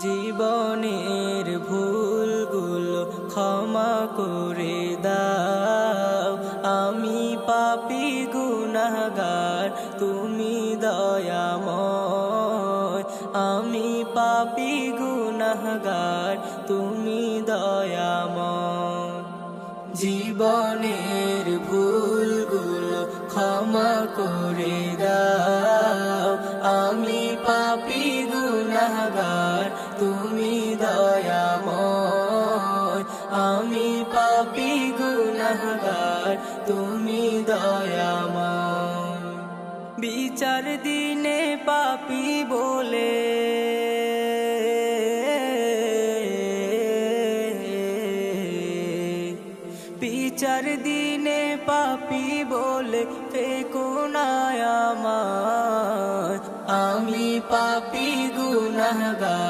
জীবনের ভুলগুলো ক্ষমা করে দাও, আমি পাপী গুনাহগার তুমি দয়াময়। আমি পাপী গুনাহগার তুমি দয়াময়। জীবনের ভুলগুলো ক্ষমা করে দাও, আমি পাপী গুনাহগার তুমি দয়াময়। আমি পাপী গুনাহগার তুমি দয়াময়। বিচার দিনে পাপী বলে বিচার দিনে পাপী বলে ফেকো না আমায়। আমি পাপী গুনাহগার।